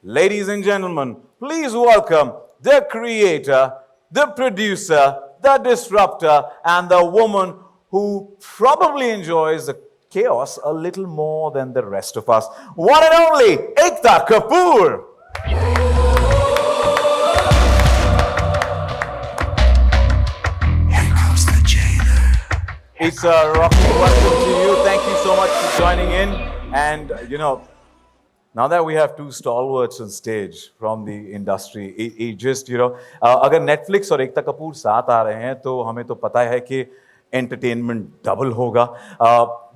Ladies and gentlemen, please welcome the creator, the producer, the disruptor, and the woman who probably enjoys the chaos a little more than the rest of us. One and only Ekta Kapoor. It's a rocking welcome to you. Thank you so much for joining in. And now that we have two stalwarts on stage from the industry, it just, अगर Netflix और एकता कपूर साथ आ रहे हैं तो हमें तो पता है कि entertainment double होगा.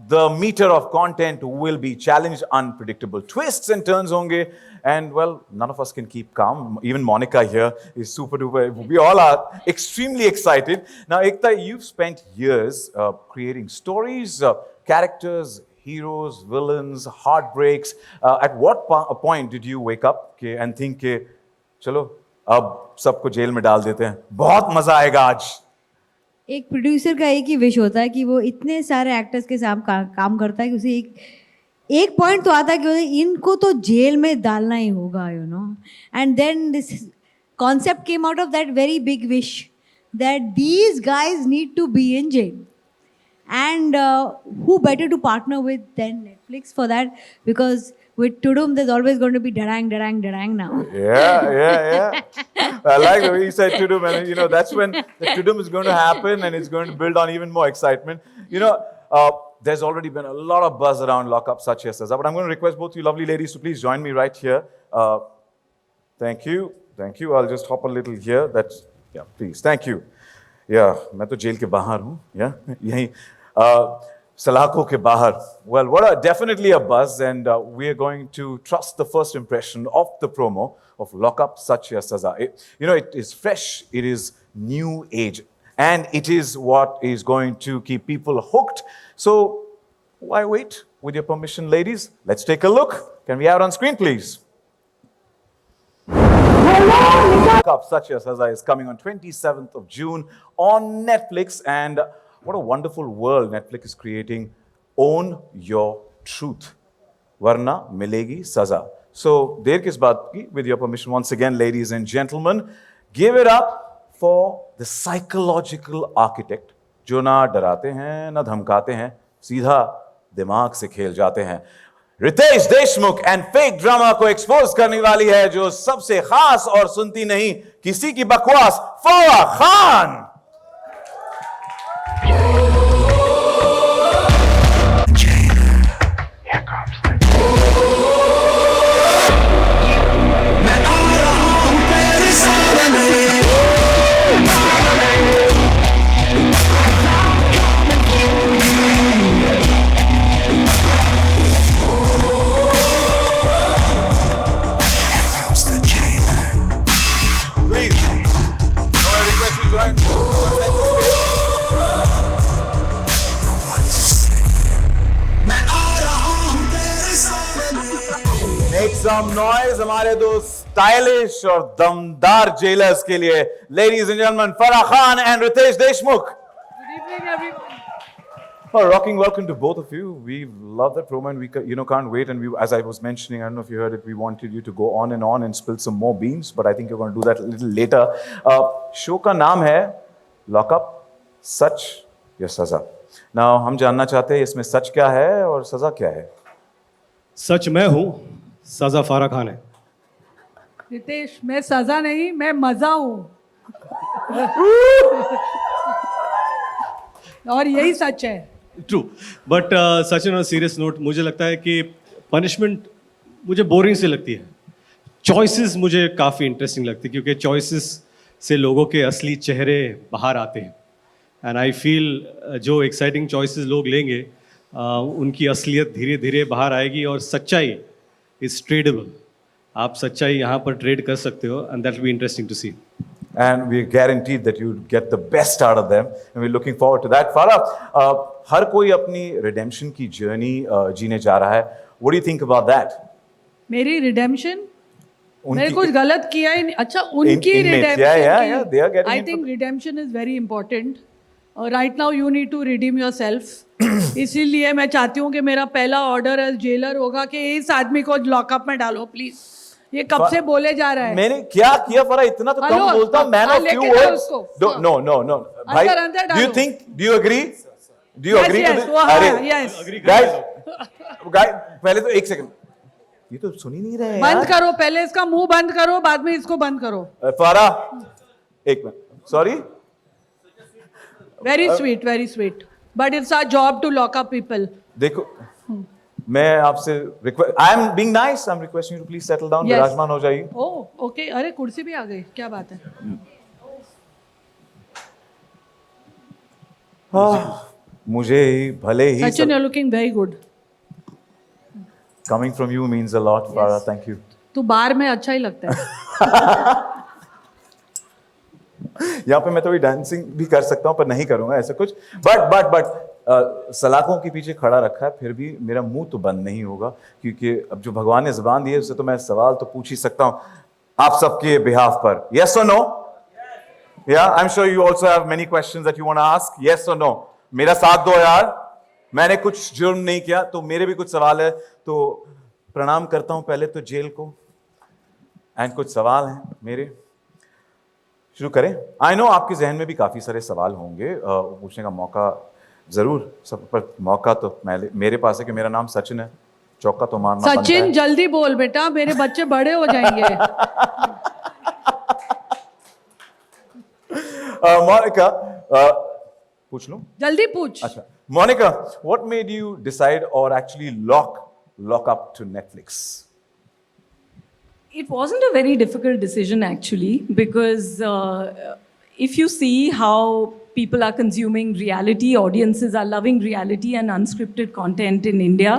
The meter of content will be challenged, unpredictable twists and turns होंगे. And well, none of us can keep calm. Even Monica here is super duper. We all are extremely excited. Now, Ekta, you've spent years creating stories, characters, heroes, villains, heartbreaks. At what point did you wake up and think कि चलो अब सबको jail में डाल देते हैं, बहुत मजा आएगा आज? एक प्रोड्यूसर का एक ही विश होता है कि वो इतने सारे एक्टर्स के साथ काम करता है कि उसे एक पॉइंट तो आता है कि इनको तो जेल में डालना ही होगा, and then this concept came out of that very big wish that these guys need to be in jail. And who better to partner with than Netflix for that? Because with Tudum, there's always going to be darang now. Yeah. I like the way you said Tudum, and that's when the Tudum is going to happen, and it's going to build on even more excitement. There's already been a lot of buzz around Lockup Satya Saza, but I'm going to request both you lovely ladies to please join me right here. Thank you. I'll just hop a little here. Please. Thank you. Yeah, मैं तो jail के बाहर हूँ. Yeah, यहीं सलाखों के बाहर. Well, definitely a buzz, and we are going to trust the first impression of the promo of Lockup Satya Saza. It is fresh, it is new age, and it is what is going to keep people hooked. So, why wait? With your permission, ladies, let's take a look. Can we have it on screen, please? Lockup Satya Saza is coming on 27th of June on Netflix, and what a wonderful world Netflix is creating. Own your truth. Varna milegi saza. So, der kis baat ki? With your permission, once again, ladies and gentlemen, give it up for the psychological architect, जो ना डराते हैं ना धमकाते हैं, सीधा दिमाग से खेल जाते हैं. Ritesh Deshmukh and fake drama को एक्सपोज करने वाली है जो सबसे खास और सुनती नहीं किसी की बकवास, Farah Khan. Make some noise हमारे दो स्टाइलिश और दमदार जेलर्स के लिए. Ladies and gentlemen, Farah Khan and Ritesh Deshmukh. Good evening, everyone. A rocking welcome to both of you. We love that promo, and we can't wait. And as I was mentioning, I don't know if you heard it, we wanted you to go on and spill some more beans, but I think you're going to do that a little later. Show का नाम है Lockup सच या सजा. Now हम जानना चाहते हैं इसमें सच क्या है और सजा क्या है. सच मैं हूँ, सजा फारा खान है. रितेश, मैं सजा नहीं, मैं मजा हूँ. और यही सच है. True, but such on a serious note, मुझे लगता है कि पनिशमेंट मुझे बोरिंग से लगती है. चॉइसेस मुझे काफ़ी इंटरेस्टिंग लगती है क्योंकि चॉइसेस से लोगों के असली चेहरे बाहर आते हैं. एंड आई फील जो एक्साइटिंग चॉइसेस लोग लेंगे उनकी असलियत धीरे धीरे बाहर आएगी और सच्चाई इज ट्रेडेबल. आप सच्चाई यहाँ पर ट्रेड कर सकते हो, and that will be interesting to see. And we're guaranteed that you get the best out of them, and we're looking forward to that. Farah, हर कोई अपनी redemption की journey जीने जा रहा है. What do you think about that? मेरी redemption? मैंने कुछ गलत किया ही नहीं. अच्छा, उनकी redemption. Yeah, they are getting. I think redemption is very important. Right now you need to redeem yourself. इसीलिए मैं चाहती हूँ कि मेरा पहला ऑर्डर एज जेलर होगा कि इस आदमी को लॉकअप में डालो प्लीज. ये कब से बोले जा रहा है? मैंने क्या किया फरा, इतना तो कम हेलो, बोलता हूं, मैन हाँ, ऑफ फ्यू लेके जाओ वर्ड्स. उसको. नो नो नो भाई, अंदर डू यू डालो. Think, do you agree, do you Yes, agree to yes, this? वो हाँ, अरे yes. गाइस पहले तो एक सेकंड, ये तो सुन ही नहीं रहे हैं बंद यार. करो, पहले इसका मुंह बंद करो, बाद में इसको बंद करो. फरा एक minute, sorry. Very sweet, but it's our job to lock up people. देखो मैं आपसे request, I am being nice, I am requesting you to please settle down, Yes. विराजमान हो जाइए. ओह ओके, अरे कुर्सी भी आ गई, क्या बात है. मुझे ही भले ही Sachin, you are looking very good. Coming from you means a lot फारा, थैंक यू. तू बार में अच्छा ही लगता है. यहाँ पे मैं तो डांसिंग भी कर सकता हूँ पर नहीं करूंगा ऐसा कुछ. बट सलाखों के पीछे खड़ा रखा है, फिर भी मेरा मुंह तो बंद नहीं होगा, क्योंकि अब जो भगवान ने जुबान दी है उससे तो मैं सवाल तो पूछ ही सकता हूँ आप सबके बिहाफ पर. यस और नो? या I am sure you also have many questions that you want to ask. Yes और नो? मेरा साथ दो यार, मैंने कुछ जुर्म नहीं किया तो मेरे भी कुछ सवाल है. तो प्रणाम करता हूं पहले तो जेल को, एंड कुछ सवाल हैं मेरे. शुरू करें? आई नो आपके जहन में भी काफी सारे सवाल होंगे, पूछने का मौका जरूर सब, पर मौका तो मेरे पास है कि मेरा नाम सचिन है, चौका तो मारना बनता सचिन है. जल्दी बोल बेटा, मेरे बच्चे बड़े हो जाएंगे. मोनिका, पूछ लूं? जल्दी पूछ. अच्छा, Monika, what made you decide or actually lock up to Netflix? It wasn't a very difficult decision actually, because if you see how people are consuming reality, audiences are loving reality and unscripted content in India,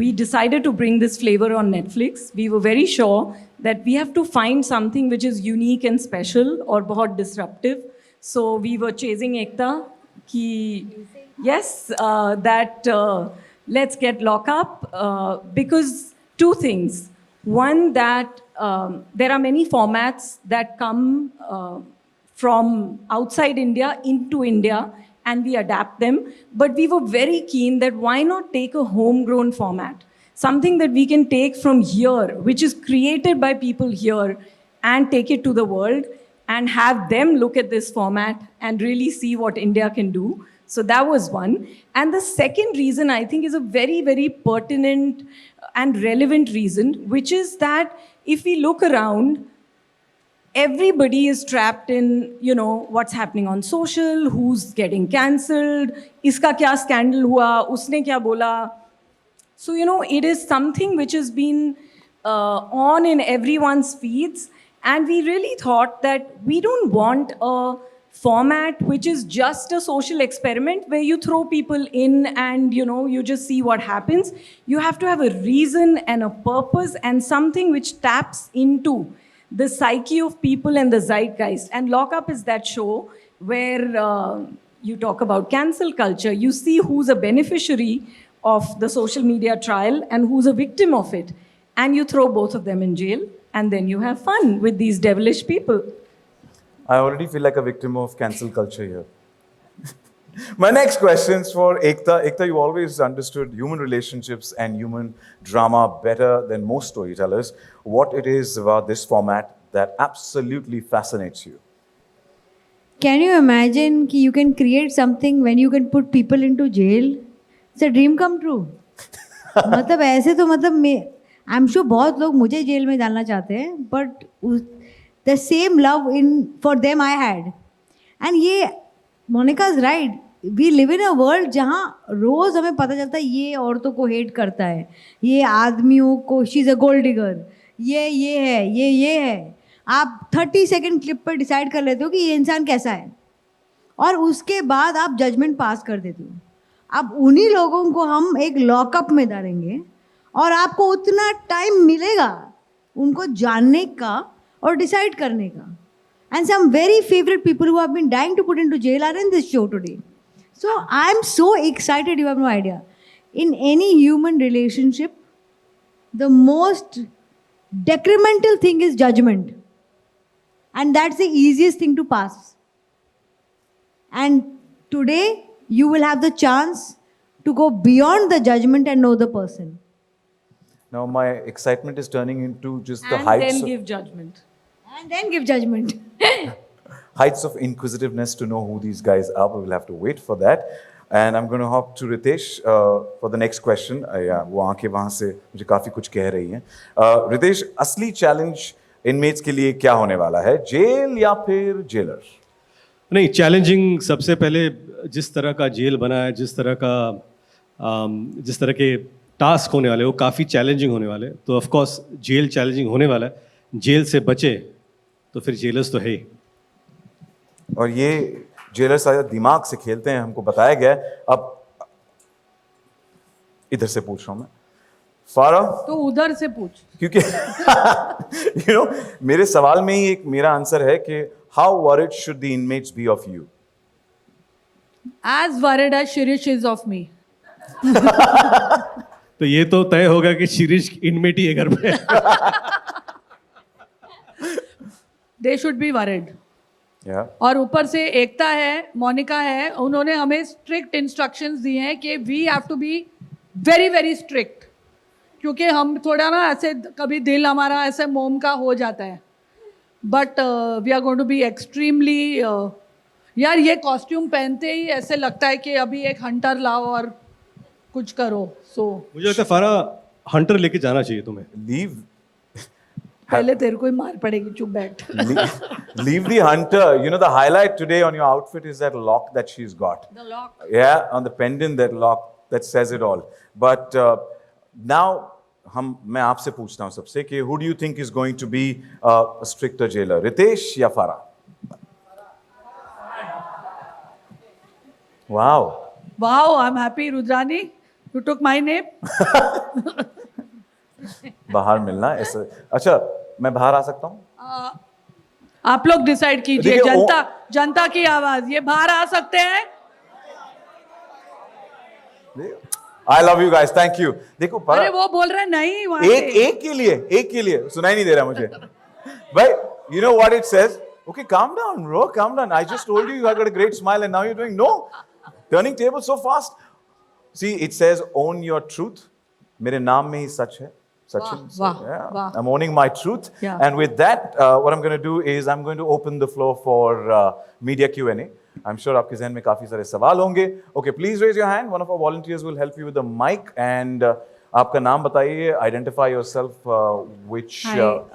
we decided to bring this flavor on Netflix. We were very sure that we have to find something which is unique and special or bahut disruptive. So we were chasing Ekta ki yes, that let's get Lock Up, because two things. One, that there are many formats that come from outside India into India and we adapt them. But we were very keen that why not take a homegrown format? Something that we can take from here, which is created by people here, and take it to the world and have them look at this format and really see what India can do. So that was one. And the second reason, I think, is a very, very pertinent and relevant reason, which is that if we look around, everybody is trapped in, you know, what's happening on social, who's getting cancelled, iska kya scandal hua, usne kya bola. So, you know, it is something which has been on in everyone's feeds. And we really thought that we don't want a format which is just a social experiment where you throw people in and, you know, you just see what happens. You have to have a reason and a purpose and something which taps into the psyche of people and the zeitgeist. And Lock Up is that show where you talk about cancel culture. You see who's a beneficiary of the social media trial and who's a victim of it. And you throw both of them in jail, and then you have fun with these devilish people. I already feel like a victim of cancel culture here. My next question is for Ekta. Ekta, you always understood human relationships and human drama better than most storytellers. What it is about this format that absolutely fascinates you? Can you imagine कि you can create something when you can put people into jail? It's a dream come true. मतलब ऐसे तो मतलब आई am sure बहुत लोग मुझे jail में डालना चाहते हैं, but the same love in for them I had. And ये Monica is right, we live in a world जहाँ रोज़ हमें पता चलता है ये औरतों को हेट करता है, ये आदमियों को she is a gold digger, ये है, ये है. आप 30 सेकेंड क्लिप पर डिसाइड कर लेते हो कि ये इंसान कैसा है, और उसके बाद आप जजमेंट पास कर देते हो. अब उन्हीं लोगों को हम एक लॉकअप में डालेंगे और आपको उतना टाइम मिलेगा उनको जानने का और डिसाइड करने का. And some very favorite people who have been dying to put into jail are in this show today. So I'm so excited, you have no idea. In any human relationship, the most detrimental thing is judgment. And that's the easiest thing to pass. And today, you will have the chance to go beyond the judgment and know the person. Now my excitement is turning into just the And heights then of, give judgment. And then give judgment. heights of inquisitiveness to know who these guys are. We will have to wait for that. And I'm going to hop to Ritesh for the next question. Yeah, वो आंखें वहाँ से मुझे काफ़ी कुछ कह रही हैं. Ritesh, असली चैलेंज इनमेट्स के लिए क्या होने वाला है? जेल या फिर जेलर? नहीं, चैलेंजिंग सबसे पहले जिस तरह का जेल बना है, जिस तरह के टास्क होने वाले वो काफ़ी चैलेंजिंग होने वाले. तो ऑफ कोर्स जेल चैलेंजिंग होने वाला है. जेल से बचे तो फिर जेलर्स तो है ही. और ये जेलर शायद दिमाग से खेलते हैं, हमको बताया गया है. अब इधर से पूछ रहा हूं मैं, फारा, तो उधर से पूछ. क्योंकि मेरे सवाल में ही एक मेरा आंसर है कि how worried should the inmates be of you? As worried as Shirish is of me. तो ये तो तय होगा कि शिरीष इनमेट ही है घर पे. They should be worried. या और ऊपर से एकता है, मोनिका है, उन्होंने हमें स्ट्रिक्ट इंस्ट्रक्शंस दिए हैं कि we have to be very very strict, क्योंकि हम थोड़ा ना ऐसे कभी दिल हमारा ऐसे मोम का हो जाता है. But we are going to be extremely. यार ये कॉस्ट्यूम पहनते ही ऐसे लगता है कि अभी एक हंटर लाओ और कुछ करो. सो मुझे लगता है फारा हंटर लेके जाना चाहिए तुम्हें. लीव पहले तेरे को ही मार पड़ेगी, चुप बैठ. leave the hunter. The highlight today on your outfit is that lock that she's got. The lock. Yeah, on the pendant, that lock that says it all. But now मैं आपसे पूछता हूँ सबसे कि who do you think is going to be a stricter jailer, Ritesh या फारा? Wow. Wow, I'm happy, Rudrani. You took my name. बाहर मिलना ऐसा. अच्छा, मैं बाहर आ सकता हूँ? आप लोग डिसाइड कीजिए. देखिए, जनता की आवाज, ये बाहर आ सकते हैं. I love you guys. Thank you. देखो अरे वो बोल रहे हैं नहीं वहां एक के लिए सुनाई नहीं दे रहा मुझे. भाई, you know what it says? Okay, calm down, bro. Calm down. I just told you you got a great smile and now you're doing no. Turning tables so fast. See, it says own your truth. मेरे नाम में ही सच है. Sachin. वाह, Yeah. वाह. I'm owning my truth. Yeah. And with that, what I'm going to do is I'm going to open the floor for media Q&A. I'm sure आपके जहन में काफी सारे सवाल होंगे. Okay, please raise your hand. One of our volunteers will help you with the mic and आपका नाम बताइए. Identify yourself, which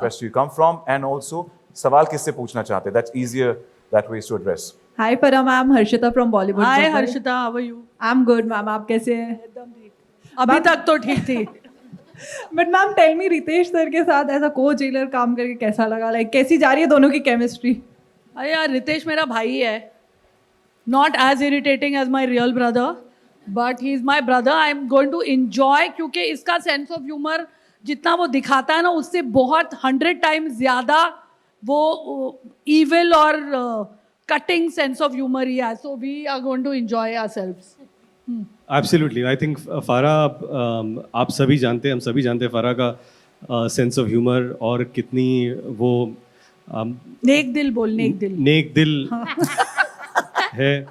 quest you come from, and also सवाल किससे पूछना चाहते हैं. That's easier that way to address. Hi Farah ma'am, Harshita from Bollywood. Hi Mumbai. Harshita, how are you? I'm good ma'am, आप कैसे हैं? अभी तक तो ठीक थी. But ma'am tell me Ritesh sir के साथ ऐसा को जेलर काम करके कैसा लगा? Like कैसी जा रही है दोनों की केमिस्ट्री? अरे यार रितेश मेरा भाई है. Not as irritating as my real brother, but he is my brother. I am going to enjoy क्योंकि इसका सेंस ऑफ ह्यूमर जितना वो दिखाता है ना उससे बहुत 100 टाइम्स ज़्यादा वो evil और cutting sense of humor ही है. So we are going to enjoy ourselves. Absolutely. I think फारा, आप सभी जानते हैं, हम सभी जानते हैं फारा का सेंस ऑफ ह्यूमर और कितनी वो नेक दिल बोल, नेक दिल. नेक दिल है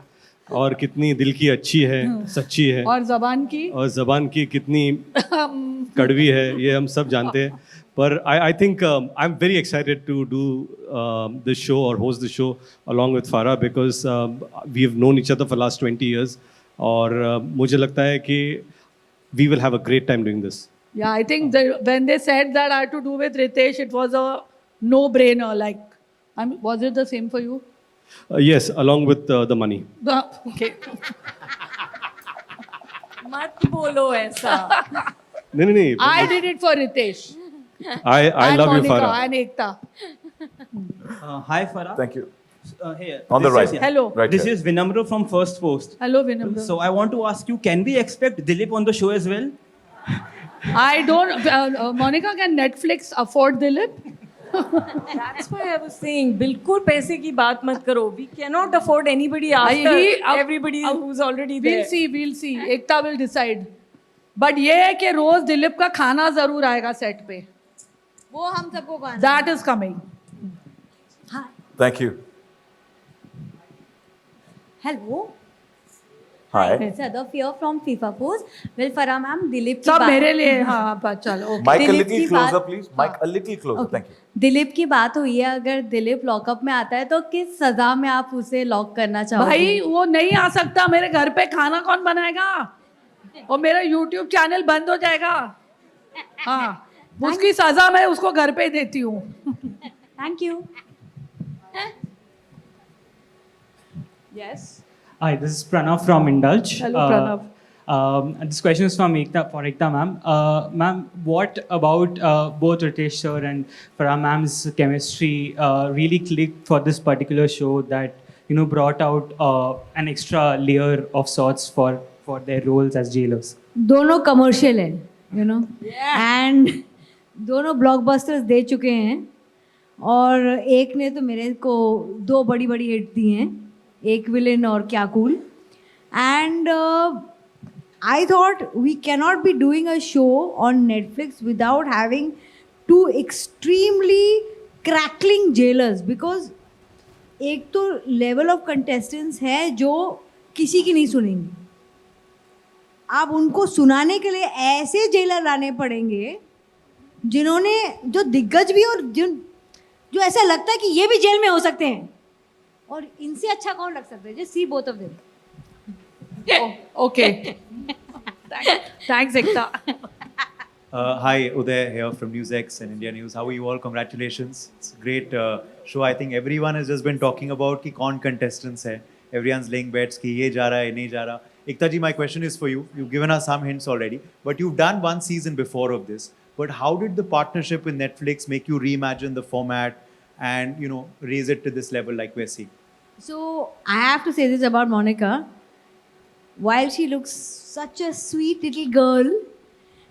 और कितनी दिल की अच्छी है, सच्ची है, और जबान की कितनी कड़वी है, ये हम सब जानते हैं. पर I think I am very excited to do this show और host this show along with Farah because we have known each other for last 20 years और मुझे लगता है कि we will have a great time doing this. Yeah, I think when they said that I had to do with Ritesh, it was a no-brainer. Like, was it the same for you? Yes, along with the money. Okay. मत बोलो ऐसा. नहीं. I did it for Ritesh. I and love you, Monica Farah. and Ekta. Hi Farah. Thank you. Hey, On the this right. is- Hello. Right This here. is Vinamra from First Post. Hello, Vinamra. So I want to ask you, can we expect Dilip on the show as well? I don't. Monica, can Netflix afford Dilip? That's why I was saying, बिल्कुल पैसे की बात मत करो. We cannot afford anybody after everybody who's already there. We'll see. Ekta will decide. But ये है कि रोज दिलीप का खाना जरूर आएगा सेट पे. वो हम सबको खाना. That is coming. Thank you. Hello. Hi. Sadafia from FIFA Post. Well, Farah ma'am, Dilip की सब बात मेरे लिए हाँ चलो okay. Mic a Dilip little की closer, बात- please. Mic a little closer. Okay. Thank you. Dilip की बात हुई है, अगर दिलीप लॉकअप में आता है तो किस सजा में आप उसे लॉक करना चाहोगे? भाई वो नहीं आ सकता, मेरे घर पे खाना कौन बनाएगा और मेरा YouTube चैनल बंद हो जाएगा। हाँ, उसकी सजा मैं उसको घर पे देती हूँ। Thank you. Yes. Hi, this is Pranav from Indulge. Hello, Pranav. And this question is from Ekta ma'am. Ma'am, what about both Ritesh sir and Farah ma'am's chemistry really clicked for this particular show that brought out an extra layer of sorts for their roles as jailers? दोनों commercial है, and दोनों blockbusters दे चुके हैं, और एक ने तो मेरे को 2 बड़ी बड़ी हिट दी हैं, एक विलेन और क्या cool, and I thought we cannot be doing a show on Netflix without having 2 extremely crackling jailers, because एक तो लेवल ऑफ कंटेस्टेंट्स है जो किसी की नहीं सुनेंगे, आप उनको सुनाने के लिए ऐसे जेलर लाने पड़ेंगे जिन्होंने जो दिग्गज भी और जो ऐसा लगता है कि ये भी जेल में हो सकते हैं, और इनसे अच्छा कौन लग सकता है? Just C both of them. Okay. Thanks, Ekta. Hi, Uday here from NewsX and India News. How are you all? Congratulations. It's a great show. I think everyone has just been talking about ki kaun contestants hai. Everyone's laying bets ki ye ja raha hai, nahi ja raha. Ekta ji, my question is for you. You've given us some hints already, but you've done one season before of this. But how did the partnership with Netflix make you reimagine the format and, raise it to this level like we're seeing? So I have to say this about Monica. While she looks such a sweet little girl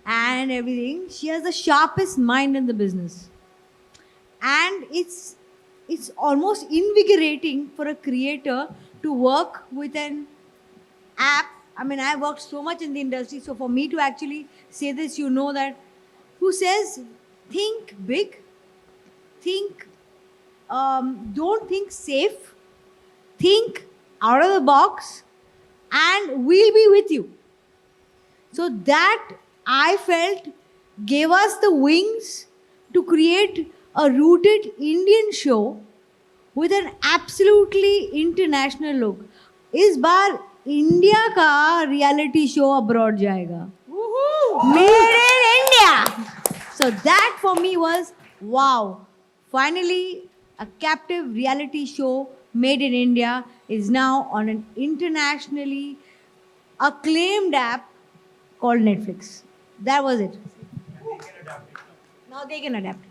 and everything, she has the sharpest mind in the business. And it's almost invigorating for a creator to work with an app. I mean, I worked so much in the industry, so for me to actually say this, that who says, think big, don't think safe, think out of the box, and we'll be with you. So that I felt gave us the wings to create a rooted Indian show with an absolutely international look. इस बार India का reality show abroad जाएगा, Made in India. So that for me was wow. Finally, a captive reality show made in India is now on an internationally acclaimed app called Netflix. That was it. Now they can adapt.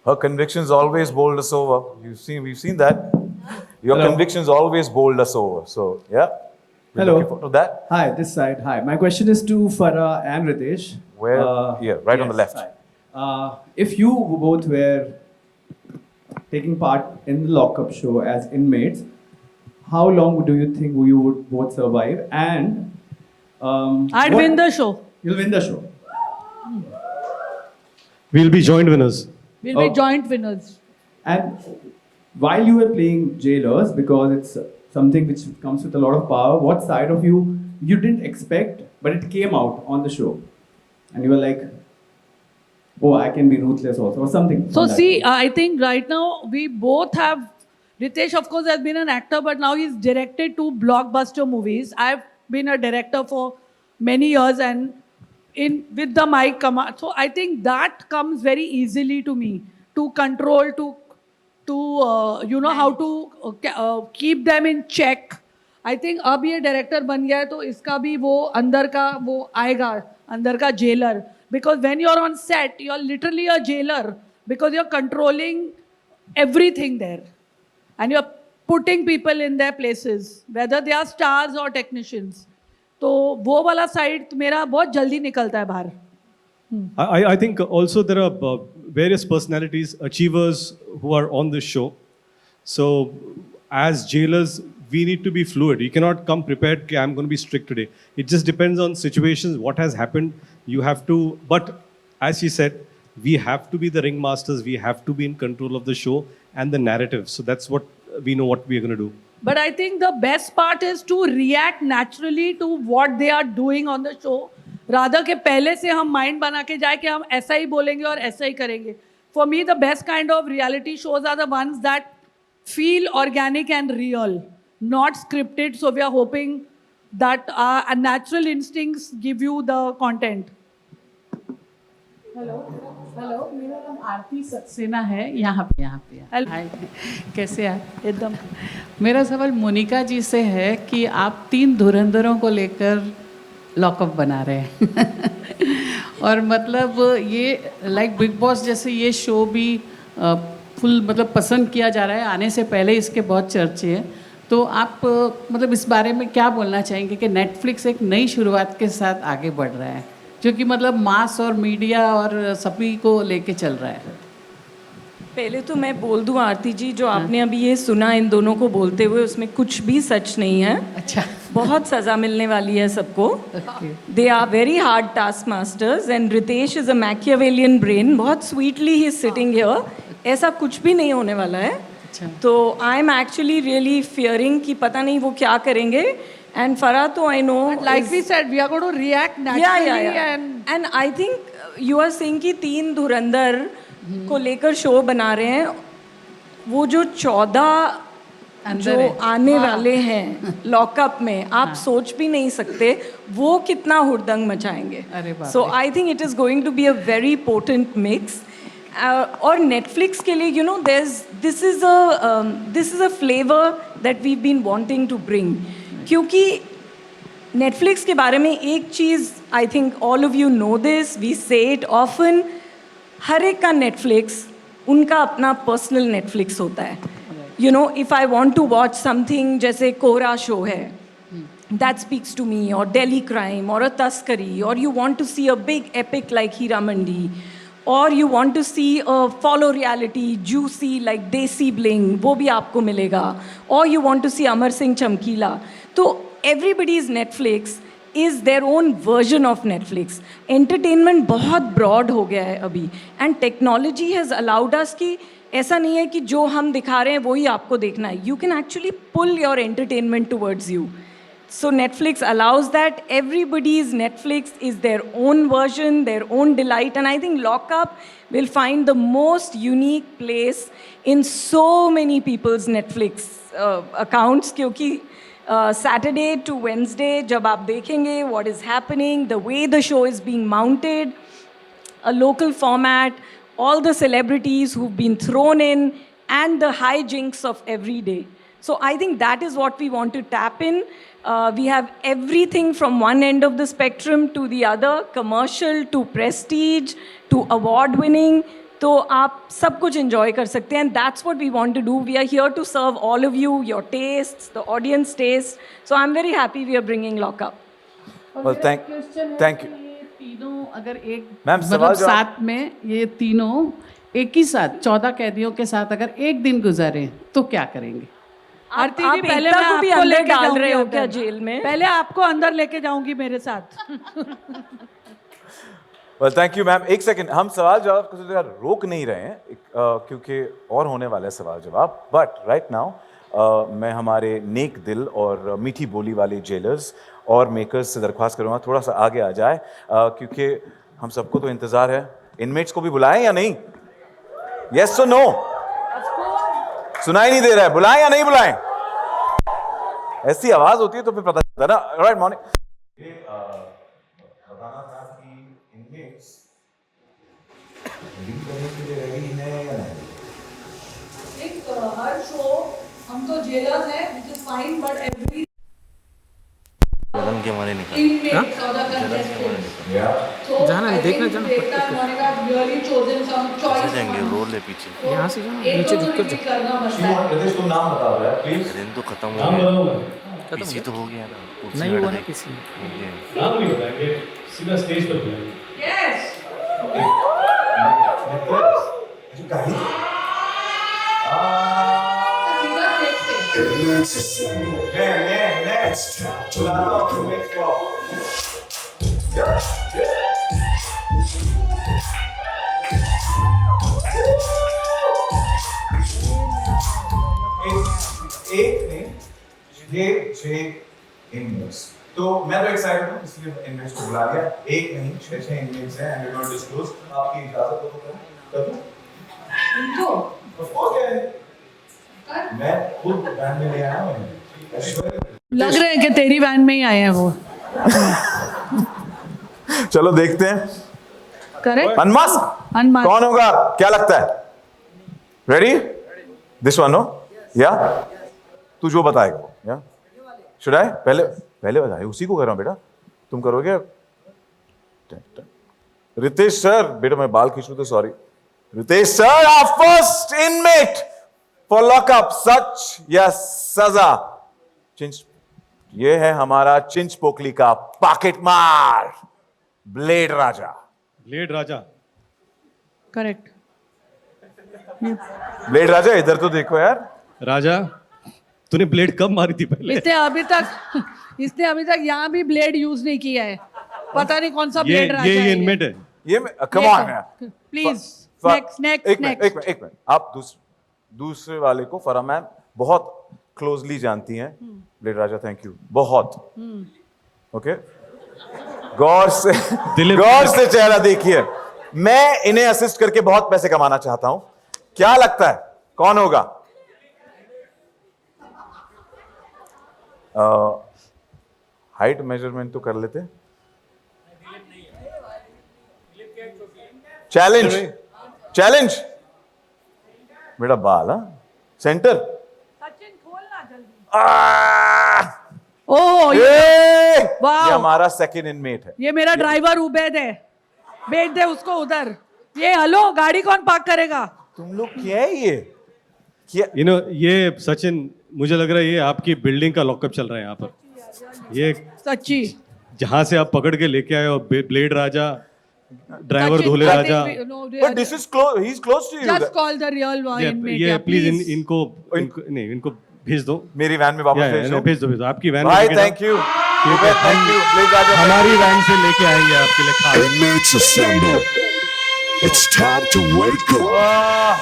Her convictions always bowled us over. We've seen that. Your convictions always bowled us over. So yeah. We're Hello. looking forward to that. Hi, this side. Hi. My question is to Farah and Ritesh. Where? Here, right on the left. Hi. If you both were taking part in the lockup show as inmates, how long do you think you would both survive? And I'd win the show. You'll win the show. We'll be joint winners. We'll be joint winners. And while you were playing jailers, because it's something which comes with a lot of power, what side of you didn't expect, but it came out on the show, and you were like, oh, I can be ruthless also, or something. So on that. see, I think right now we both have, Ritesh of course has been an actor, but now he's directed 2 blockbuster movies. I've been a director for many years and with the mic command. So I think that comes very easily to me to control, to how to keep them in check. I think अब ये director बन गया है तो इसका भी वो अंदर का वो आएगा, अंदर का jailer. Because when you're on set, you're literally a jailer because you're controlling everything there. And you're putting people in their places, whether they are stars or technicians. तो वो वाला side मेरा बहुत जल्दी निकलता है बाहर. I think also there are various personalities, achievers who are on this show. So as jailers, we need to be fluid. You cannot come prepared, okay, I'm going to be strict today. It just depends on situations, what has happened. You have to, but as she said, we have to be the ringmasters. We have to be in control of the show and the narrative. So that's what we know what we are going to do. But I think the best part is to react naturally to what they are doing on the show. Rather के पहले से हम mind बना के जाए कि हम ऐसा ही बोलेंगे और ऐसा ही करेंगे. For me, the best kind of reality shows are the ones that feel organic and real, not scripted. So we are hoping that our natural instincts give you the content. Hello मेरा नाम आरती सक्सेना है, यहाँ पे हाय, कैसे हैं? एकदम. मेरा सवाल मोनिका जी से है कि आप 3 धुरंधरों को लेकर लॉकअप बना रहे हैं और मतलब ये लाइक बिग बॉस जैसे ये शो भी फुल मतलब पसंद किया जा रहा है, आने से पहले इसके बहुत चर्चे हैं, तो आप मतलब इस बारे में क्या बोलना चाहेंगे कि नेटफ्लिक्स एक नई शुरुआत के साथ आगे बढ़ रहा है जो कि मतलब मास और मीडिया और सभी को लेके चल रहा है? पहले तो मैं बोल दूं आरती जी, जो आपने अभी ये सुना इन दोनों को बोलते हुए, उसमें कुछ भी सच नहीं है. अच्छा. बहुत सज़ा मिलने वाली है सबको. They are very hard task masters and Ritesh is a Machiavellian brain. बहुत sweetly he is sitting here. ऐसा कुछ भी नहीं होने वाला है. तो I am actually really fearing कि पता नहीं वो क्या करेंगे. And Farah, तो I know, like we said, we are going to react naturally. Yeah. And I think you are saying कि 3 धुरंधर को लेकर शो बना रहे हैं. वो जो 14 जो आने वाले हैं लॉकअप में, आप सोच भी नहीं सकते वो कितना हुड़दंग मचाएंगे. So I think it is going to be a very potent mix. और नेटफ्लिक्स के लिए you know this is a flavor that we've been wanting to bring. क्योंकि नेटफ्लिक्स के बारे में एक चीज़, I think all of you know this, we say it often, हर एक का नेटफ्लिक्स उनका अपना पर्सनल नेटफ्लिक्स होता है. You know, if I want to watch something, जैसे कोरा शो है दैट स्पीक्स टू मी, और दिल्ली क्राइम, और अ तस्करी, और you want to see a big epic like Heeramandi, और you want to see a follow reality juicy like देसी bling, वो भी आपको मिलेगा, और यू वांट टू सी अमर सिंह चमकीला. तो everybody's Netflix is their own version of Netflix. Entertainment बहुत ब्रॉड हो गया है अभी, and technology has allowed us कि ऐसा नहीं है कि जो हम दिखा रहे हैं वही आपको देखना है. You can actually pull your entertainment towards you. So Netflix allows that. Everybody's Netflix is their own version, their own delight, and I think Lockup will find the most unique place in so many people's Netflix accounts. क्योंकि Saturday to Wednesday जब आप देखेंगे what is happening, the way the show is being mounted, a local format, all the celebrities who've been thrown in, and the hijinks of every day. So I think that is what we want to tap in. We have everything from one end of the spectrum to the other, commercial to prestige to award winning. तो आप सब कुछ enjoy कर सकते हैं, and that's what we want to do. We are here to serve all of you, your tastes, the audience taste. So I'm very happy we are bringing Lockup. Well, thank you. ये तीनों अगर एक ma'am, मतलब साथ में ये तीनों एक ही साथ 14 कैदियों के साथ अगर एक दिन गुजारे तो क्या करेंगे? आरती जी, पहले मैं को भी आपको अंदर लेके डाल रहे हो जाऊंगी क्या अंदर? जेल में? पहले आपको अंदर लेके जाऊंगी मेरे साथ. Well, thank you, ma'am. एक सेकंड, हम सवाल जवाब को जरा रोक नहीं रहे हैं क्योंकि और होने वाला है सवाल जवाब. बट राइट नाउ मैं हमारे नेक दिल और मीठी बोली वाले जेलर्स और मेकर्स से दरख्वास्त करूँगा थोड़ा सा आगे आ जाए, क्योंकि हम सबको तो इंतज़ार है. इनमेट्स को भी बुलाएं या नहीं? यस और नो? सुनाई नहीं दे रहा है, बुलाएं या नहीं बुलाएं? ऐसी आवाज होती है तो फिर पता चलता है ना. Right, morning. बताना था कि इनमेट्स लीड करने के लिए रेडी हैं या नहीं? एक हर शो हम तो जेलर्स हैं, which is fine, but every जलन के मारे निकल. जाना नहीं, देखना जाना. कैसे जाएंगे? रोड ले पीछे. यहाँ से जाना, नीचे झुक कर जाना. रितेश, तुम नाम बताओ यार प्लीज. दिन तो खत्म हो गया. किसी तो हो गया ना. नहीं हुआ ना किसी. नाम नहीं बताएंगे, सीधा स्टेज पर बुलाएंगे. Yes. एक ने 6 इनमेट्स। तो मैं तो एक्साइटेड हूँ, इसलिए इनमेट्स को बुला लिया। एक नहीं, 6 इनमेट्स हैं and we going to disclose. आपकी इजाजत हो तो कर दूं? इनको ऑफ कोर्स मैं खुद वैन में ले आया हूँ। लग रहे हैं कि तेरी वैन में ही आए हैं वो। चलो देखते हैं। करेक्ट। Unmask unmask. कौन होगा, क्या लगता है? रेडी? This one, no? या तू जो बताएगा, या शुड आई? पहले बताए, उसी को कर रहा हूं बेटा, तुम करोगे? रितेश सर, बेटा मैं बाल खींच लूं तो sorry. Ritesh sir, our first inmate for lockup, सच या सजा? चिंच, ये है हमारा चिंच पोकली का पॉकेट मार, ब्लेड राजा। ब्लेड राजा। करेक्ट। ब्लेड राजा, इधर तो देखो यार। राजा, तूने ब्लेड कब मारी थी पहले? इसने अभी तक यहाँ भी ब्लेड यूज नहीं किया है। पता नहीं कौन सा ब्लेड राजा ये है। इनमेट है। ये कम ऑन यार, प्लीज। एक मिनट, आप दूसरे वाले को फरा मैम बहुत क्लोजली जानती हैं। ब्लेड राजा, थैंक यू बहुत। ओके, गौर से चेहरा देखिए। मैं इन्हें असिस्ट करके बहुत पैसे कमाना चाहता हूं। क्या लगता है कौन होगा? हाइट मेजरमेंट तो कर लेते। चैलेंज बेटा, बाल सेंटर। सचिन खोलना जल्दी। ये वाह, हमारा सेकंड इनमेट है। ये मेरा ड्राइवर उबैद है, भेज दे उसको उधर। ये हेलो, गाड़ी कौन पार्क करेगा? तुम लोग क्या है ये? क्या ये सचिन, मुझे लग रहा है ये आपकी बिल्डिंग का लॉकअप चल रहा है यहाँ पर। ये सच्ची जहां से आप पकड़ के लेके आए हो, ब्लेड राजा, ड्राइवर धोले राजा। But this is close. He's close to you. Just call the real one. ये प्लीज इनको भेज दो मेरी वैन में वापस भेज दो आपकी वैन में। भाई thank you, thank you. Please Raja, हमारी वैन से लेके आएंगे आपके लिए खाना। Inmates assemble. It's time to wake up.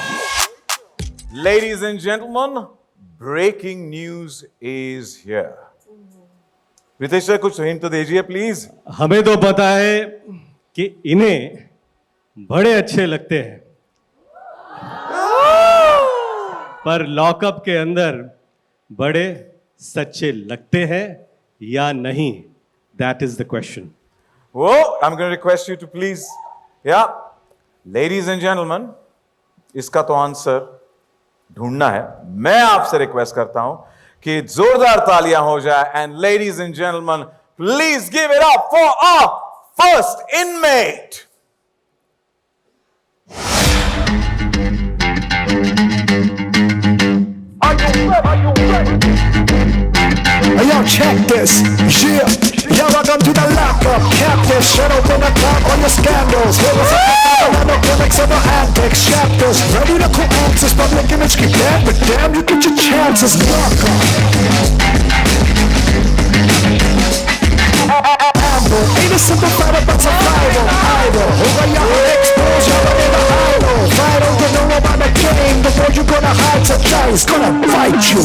Ladies and gentlemen, breaking news is here. Ritesh sir, कुछ हिंट तो दीजिए प्लीज। हमें तो पता है कि इन्हें बड़े अच्छे लगते हैं, पर लॉकअप के अंदर बड़े सच्चे लगते हैं या नहीं? That is the question. वो I am going to request you to please, या लेडीज एंड जेंटलमैन, इसका तो आंसर ढूंढना है। मैं आपसे रिक्वेस्ट करता हूं कि जोरदार तालियां हो जाए। And ladies and gentleman, please give it up for our first inmate. Hey, yo, check this. Yeah. Yo, welcome to the lockup. Captive. Shut up in the top on your scandals. Here was a no gimmicks of the antics. Chapters. Ready to cool answers. Public image keep that. But damn, you get your chances. Lockup. Ain't a simple fight about survival. Idol. Over your exposure. In the idol. Fight on, you know about the game. The world you're gonna hide to die is gonna fight you.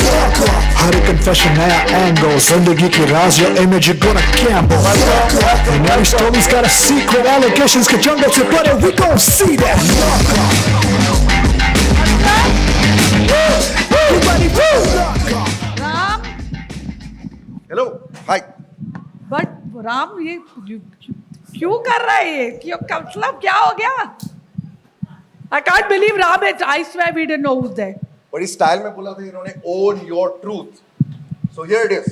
How to confession naya angle. Zindagi ki raaz, your image you're gonna gamble. And every story's got a secret. Allegations ke jungle se pare, we gon' see that. You ready for Ram, hello, hi. But Ram ये क्यों कर रहा है ये? क्यों, मतलब क्या हो गया? I can't believe Ram, I swear we didn't know who's there. बड़ी स्टाइल में बोला था इन्होंने, own your truth. So here it is.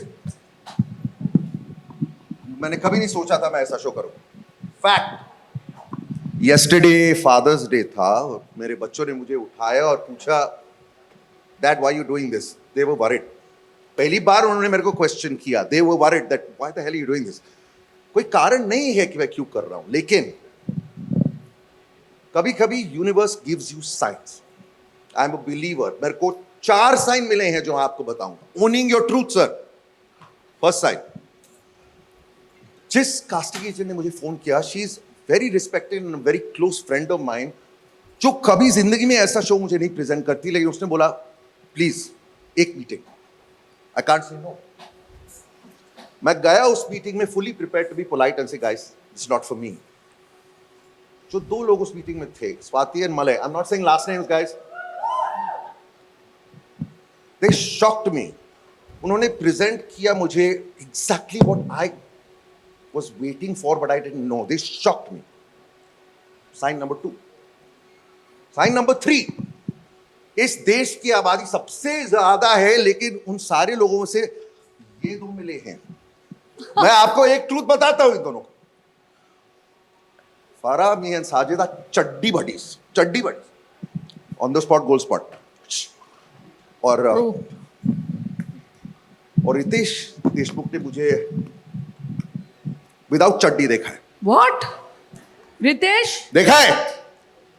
मैंने कभी नहीं सोचा था मैं ऐसा शो करूं। फैक्ट, yesterday फादर्स डे था और मेरे बच्चों ने मुझे उठाया और पूछा, Dad, why are you doing this? They were worried. पहली बार उन्होंने मेरे को क्वेश्चन किया। They were worried that why the hell are you doing this? कोई कारण नहीं है कि मैं क्यों कर रहा हूं, लेकिन कभी कभी universe gives you science. I am a believer. मेरे को 4 साइन मिले हैं जो आपको बताऊंगा। Owning your truth sir, first sign. जिस कास्टिंग एजेंट ने मुझे फोन किया, she is very respected and very close friend of mine, जो कभी जिंदगी में ऐसा शो मुझे नहीं प्रेजेंट करती, लेकिन उसने बोला प्लीज एक meeting. I can't say no. मैं गया उस मीटिंग में fully prepared to be polite and say, guys, it's not for me. जो दो लोग उस मीटिंग में थे, Swati and Malay, I'm not saying last names, guys. They shocked me. उन्होंने present किया मुझे exactly what I was waiting for, but I didn't know. They shocked me. Sign number 2. Sign number 3. इस देश की आबादी सबसे ज्यादा है, लेकिन उन सारे लोगों से ये दो मिले हैं. मैं आपको एक ट्रूथ बताता हूं इन दोनों को. फारा मी and Sajida chaddi buddies on the spot, goal spot. और रितेश देशमुख ने मुझे विदाउट चड्डी देखा है. व्हाट? रितेश देखा है?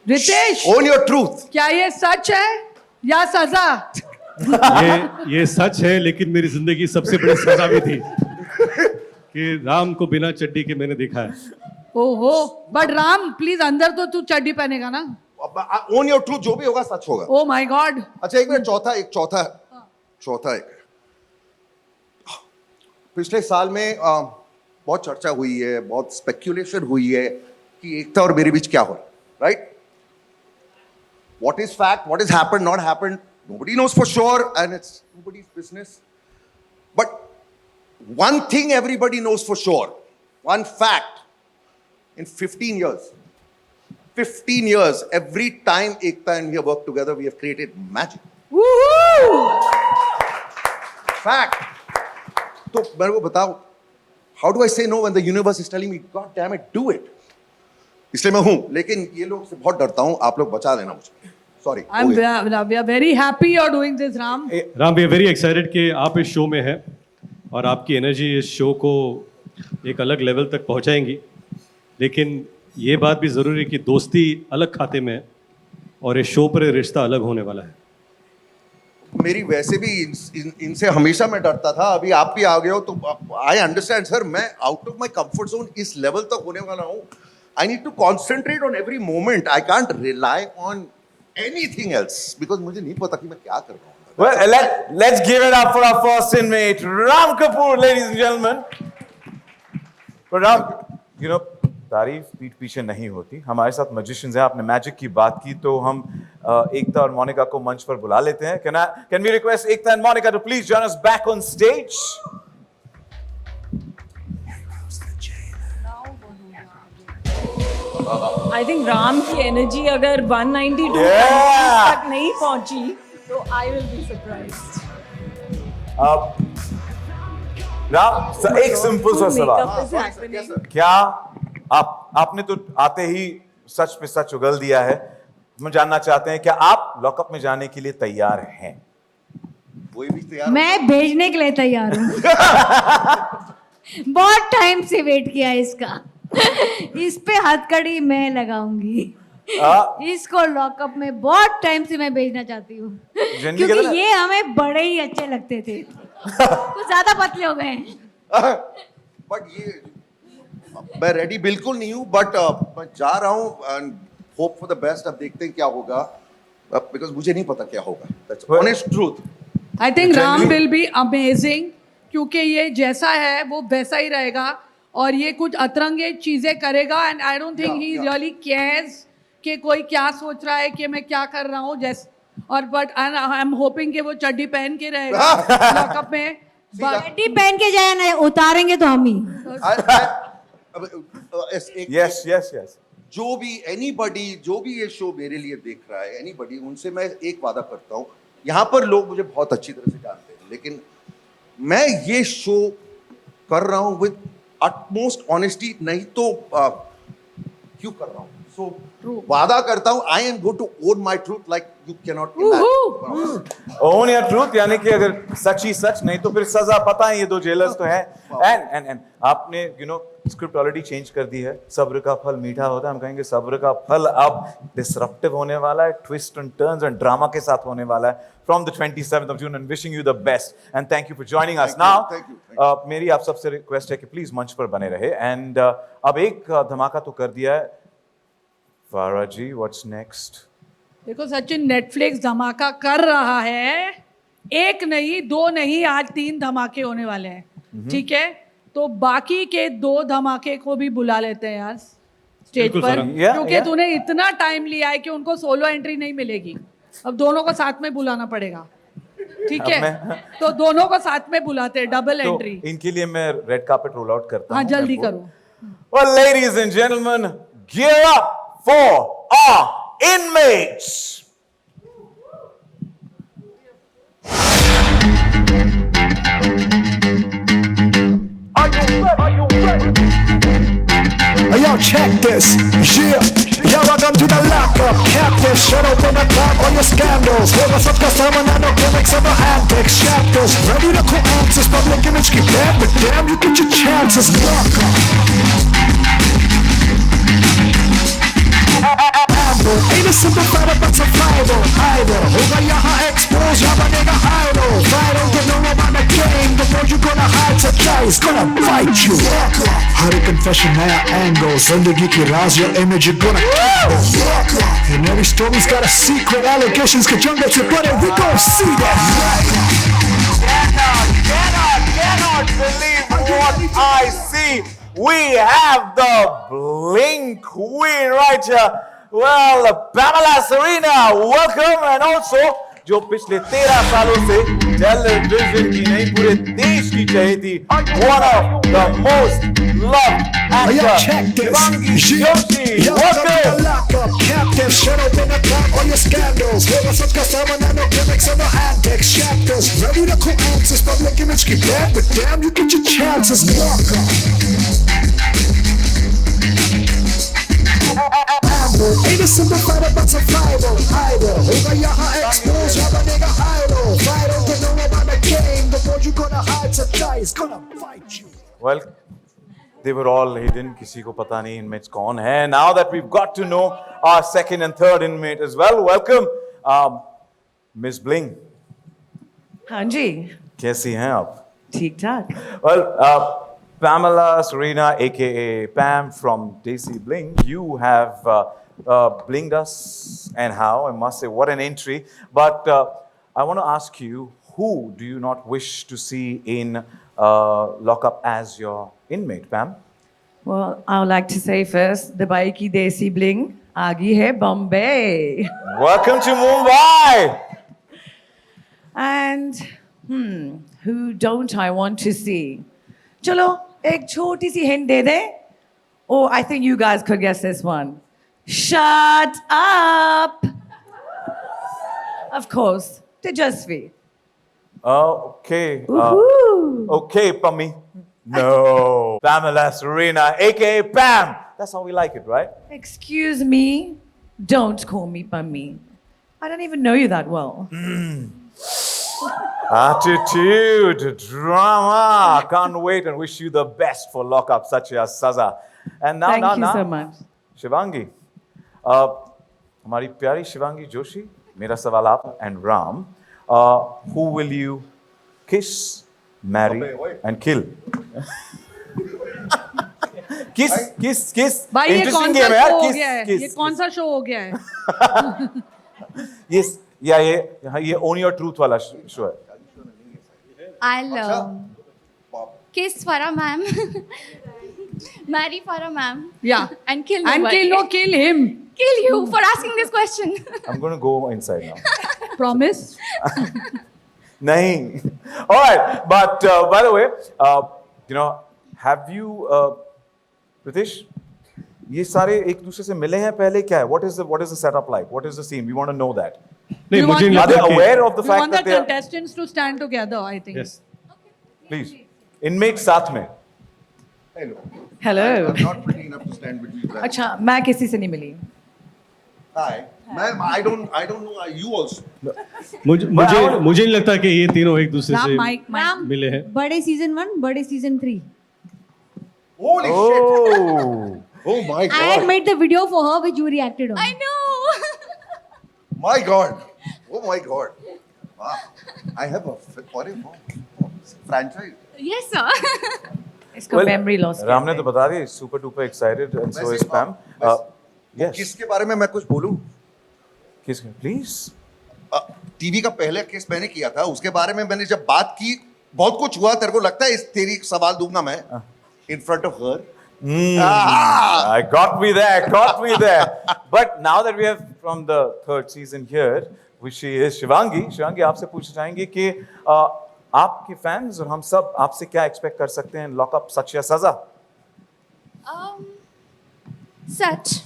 Ritesh, own your truth. क्या ये सच है या सजा? ये सच है, लेकिन मेरी जिंदगी सबसे बड़ी सजा भी थी कि राम को बिना चड्डी के मैंने देखा है. ओहो, बट राम प्लीज अंदर तो तू चड्डी पहनेगा ना. ओन योर ट्रूथ, जो भी होगा सच होगा. Oh my God. अच्छा एक मिनट, चौथा एक पिछले साल में बहुत चर्चा हुई है, बहुत स्पेक्यूलेशन हुई है कि एकता और मेरे बीच क्या हो रहा है, right? What is fact, what has happened, not happened, nobody knows for sure, and it's nobody's business. But one thing everybody knows for sure, one fact, in 15 years, every time Ekta and we have worked together, we have created magic. Woohoo! Fact. तो मेरे को बताओ, how do I say no when the universe is telling me, God damn it, do it? इसलिए मैं हूं, लेकिन ये लोग से बहुत डरता हूं. आप लोग बचा लेना मुझे. Sorry. We are very happy you're doing this, Ram. Ram, we are very excited कि आप इस शो में हैं और आपकी एनर्जी इस शो को एक अलग लेवल तक पहुंचाएंगी. लेकिन ये बात भी ज़रूरी है कि दोस्ती अलग खाते में है और इस शो पर ये रिश्ता अलग होने वाला है. मेरी वैसे भी इनसे हमेशा मैं डरता था. अभी आप भी आ गए हो तो आई अंडरस्टैंड सर. मैं out of my comfort zone इस लेवल तक होने वाला हूँ. I need to concentrate on every moment. I can't rely on anything else because मुझे नहीं पता कि मैं क्या कर रहा हूँ. Well, let's give it up for our first inmate, Ram Kapoor, ladies and gentlemen. But Ram, you know, तारीफ पीठ पीछे नहीं होती. हमारे साथ magicians हैं. आपने मैजिक की बात की तो हम एकता और मोनिका को मंच पर बुला लेते हैं. Can we request Ekta and Monica to please join us back on stage? I think Ram की एनर्जी अगर 192 तक नहीं पहुंची तो I will be surprised. Ram, एक सिंपल सा सवाल. क्या आपने तो आते ही सच पे सच उगल दिया है. हम जानना चाहते हैं क्या आप लॉकअप में जाने के लिए तैयार हैं? कोई भी तैयार? मैं भेजने के लिए तैयार हूँ. बहुत टाइम से वेट किया इसका. इस पे हथकड़ी मैं लगाऊंगी. इसको लॉकअप में बहुत टाइम से मैं भेजना चाहती हूँ क्योंकि ये हमें बड़े ही अच्छे लगते थे. कुछ ज्यादा पतले हो गए हैं. बट ये मैं रेडी बिल्कुल नहीं हूँ. बट मैं जा रहा हूँ and hope for the best. अब देखते हैं क्या होगा बिकॉज मुझे नहीं पता क्या होगा. That's honest truth. I think Ram will be amazing क्योंकि ये जैसा है वो वैसा ही रहेगा और ये कुछ अतरंगे चीजें करेगा. And I don't think he really cares कि कोई क्या सोच रहा है कि मैं क्या कर रहा हूँ. जैसे और बट आई एम होपिंग कि वो चड्डी पहन के रहेगा लॉकअप में. चड्डी पहन के जाए ना, उतारेंगे तो हम ही. यस. जो भी एनीबडी जो भी ये शो मेरे लिए देख रहा है, एनीबडी, उनसे मैं एक वादा करता हूँ. यहाँ पर लोग मुझे बहुत अच्छी तरह से जानते हैं, लेकिन मैं ये शो कर रहा हूँ विद utmost honesty. नहीं तो क्यों कर रहा हूँ? So वादा करता हूँ I am going to own my truth like you cannot imagine. Own your truth यानी कि अगर सच ही सच, नहीं तो फिर सजा. पता है ये दो जेलर्स तो हैं. एंड आपने स्क्रिप्ट ऑलरेडी चेंज कर दी है. सब्र का फल मीठा होता है. हम कहेंगे सब्र का फल अब डिसरप्टिव होने वाला है. Twist and turns and drama के साथ होने वाला है. From the 27th of June and wishing you the best and thank you for joining us. Now मेरी आप सबसे रिक्वेस्ट है कि प्लीज मंच पर बने रहे. एंड अब एक धमाका तो कर दिया है. फारा जी, व्हाट्स नेक्स्ट? देखो सचिन, नेटफ्लिक्स धमाका कर रहा है. एक नहीं, दो नहीं, आज 3 धमाके होने वाले हैं. ठीक है, तो बाकी के 2 धमाके को भी बुला लेते हैं यार स्टेज बिल्कुल पर, फराह। क्योंकि तूने इतना टाइम लिया है कि उनको सोलो एंट्री नहीं मिलेगी, अब दोनों को साथ में बुलाना पड़ेगा, ठीक है? तो दोनों को साथ में बुलाते हैं, डबल तो एंट्री। इनके लिए मैं रेड कार्पेट रोल आउट करता हाँ हूं। जल्दी मैं करो। Well, ladies and gentlemen, gear up for our inmates. Hey, yo, check this. Yeah. Yo, welcome to the lockup. Captive, shut open the top on your scandals. Here was up customer, no gimmicks of the antics. Chapters, ready to cool answers. Public image keep bad, but damn, you get your chances. Lockup. Ain't a simple fight about survival either. होगा यहाँ expose, यहाँ बनेगा idol. Fight on, get no about the game. The more you gonna hide, supply is gonna fight you. हर एक confession नया angle. जिंदगी की राज, your image you're gonna kill. And every story's got a secret. Allegations के jungle से परे, we gon' see that. Cannot believe what I see. We have the Blink Queen right here. Well, Pamela Serena, welcome, and also जो पिछले 13 सालों से television की नहीं पूरे देश की चहेती one of the most loved actor, Shivangi Joshi, welcome. Lockup, captive, shut open the top on your scandals. Here was up customer, no gimmicks of the antics. Chapters, ready to cool answers. Public image keep bad, but damn, you get your chances. Lockup. Ain't a simple fight about survival either. होगा यहाँ expose, यहाँ बनेगा idol. Fight on, get no about the game. The more you gonna hide, supply is gonna fight you. Well, they were all hidden. किसी को पता नहीं inmates कौन है. Now that we've got to know our second and third inmate as well, welcome, Miss Bling. हाँ जी, कैसी हैं आप? ठीक ठाक। Well, Pamela Serena, aka Pam from Desi Bling, you have blinged us, and how? I must say, what an entry. But I want to ask you, who do you not wish to see in lockup as your inmate, Pam? Well, I would like to say first, Dubai की देसी bling आगी है Bombay. Welcome to Mumbai. And who don't I want to see? चलो एक छोटी सी hint they they. Oh, I think you guys could guess this one. Shut up. Of course, Tejasvi. Okay. Woohoo. Okay, Pammy. No. Pamela Serena, aka Pam. That's how we like it, right? Excuse me. Don't call me Pammi. I don't even know you that well. Attitude, drama. Can't wait and wish you the best for lockup, Satya Saza. And now, Thank you so much. Shivangi. हमारी प्यारी शिवांगी जोशी, मेरा सवाल आप and Ram. Who will you kiss, marry and kill? kiss. भाई ये Interesting कौन game सा है यार. शो हो Kiss, गया है? kiss. ये कौन सा शो हो गया है? Yes. या ये Own Your Truth वाला शो है. I'll kiss Farah ma'am, marry Farah ma'am, Yeah. and kill And nobody. kill him. Kill you for asking this question. I'm going to go inside now. Promise? Nahin. All right. But by the way, have you, Pritish, ये सारे एक दूसरे से मिले हैं पहले क्या है? What is the setup like? What is the scene? We want to know that. नहीं, मुझे नहीं Are they लगता कि- aware of the We fact want the that they are? contestants to stand together, I think. Yes. Please. Inmates साथ में. Hello. Hello. I'm not pretty enough to stand between you guys. अच्छा, मैं किसी से नहीं मिली. Hi. Ma'am, I don't know you also. मुझे नहीं लगता कि ये तीनों एक दूसरे से Ma'am, मिले हैं. बड़े सीजन 1, बड़े season 3. Holy shit. Oh my I had God. made the video for her which you reacted on. I know. My God. Oh my God. Wow. I have a franchise. Yes, sir. इसको memory loss. Ram ने तो बता दिया. Super duper excited and so is Pam. Yes. किसके बारे में मैं कुछ बोलूं? किसके? Please. टीवी का पहले केस मैंने किया था, उसके बारे में मैंने जब बात की, बहुत कुछ हुआ, तेरे को लगता है इस तेरी सवाल दूंगा मैं in front of her? I got me there. But now that we have from the third season here, which she is Shivangi, आपसे पूछना चाहेंगे कि आपके फैंस और हम सब आपसे क्या एक्सपेक्ट कर सकते हैं लॉकअप सच या सजा? सच।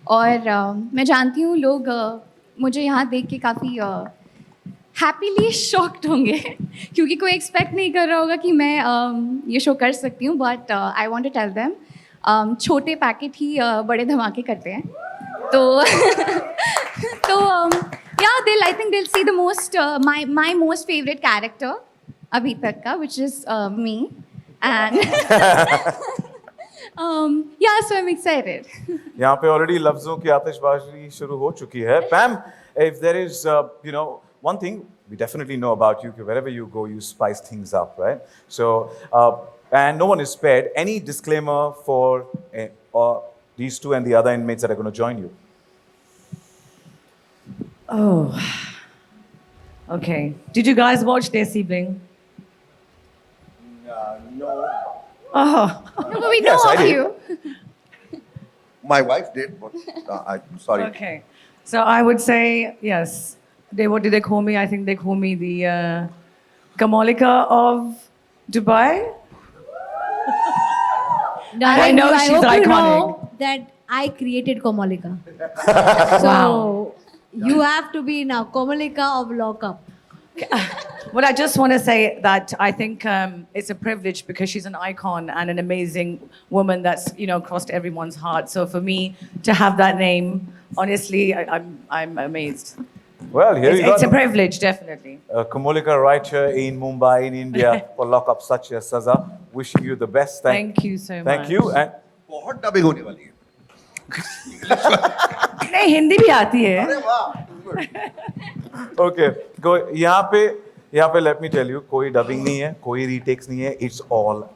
और मैं जानती हूँ लोग मुझे यहाँ देख के काफ़ी हैप्पीली शॉक्ड होंगे क्योंकि कोई एक्सपेक्ट नहीं कर रहा होगा कि मैं ये शो कर सकती हूँ, but I want to tell them छोटे पैकेट ही बड़े धमाके करते हैं। तो या दिल आई थिंक दिल see the most my most favourite character अभी तक का, which is me and yeah, so I'm excited. यहाँ पे ऑलरेडी लफ्जों की आतिशबाजी शुरू हो चुकी है। Pam, if there is, one thing we definitely know about you, wherever you go, you spice things up, right? So, and no one is spared. Any disclaimer for these two and the other inmates that are going to join you? Oh, okay. Did you guys watch Desi Bling? No. Oh. No, but we know Yes, I of did. you. My wife did, but I'm sorry. Okay. So I would say yes. What did they call me? I think they call me the Kamalika of Dubai. I know I she's hope you iconic. know that I created Komalika. So Wow. you have to be now Komalika of lockup. Well, I just want to say that I think it's a privilege because she's an icon and an amazing woman that's crossed everyone's heart. So for me to have that name, honestly, I'm amazed. Well, here you go. It's a privilege, definitely. Kamolika right here in Mumbai, in India, for lockup such as Saza. Wishing you the best. Thank you so much. Thank you. And बहुत dubbing होने वाली है। नहीं, हिंदी भी आती है। अरे वाह। okay, go यहाँ पे let me tell you, कोई dubbing नहीं है, कोई retakes नहीं है. It's all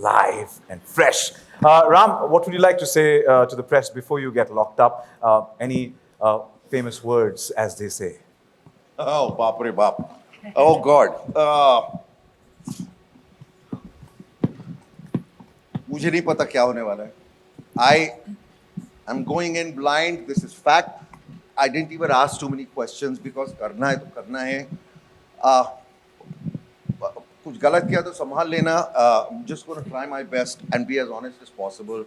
live and fresh. Ram, what would you like to say to the press before you get locked up? Any famous words, as they say? Oh, बाप रे बाप. Oh God. मुझे नहीं पता क्या होने वाला है. I'm going in blind. This is fact. I didn't even ask too many questions because करना है तो करना है. कुछ गलत किया तो संभाल लेना. I'm just going to try my best and be as honest as possible.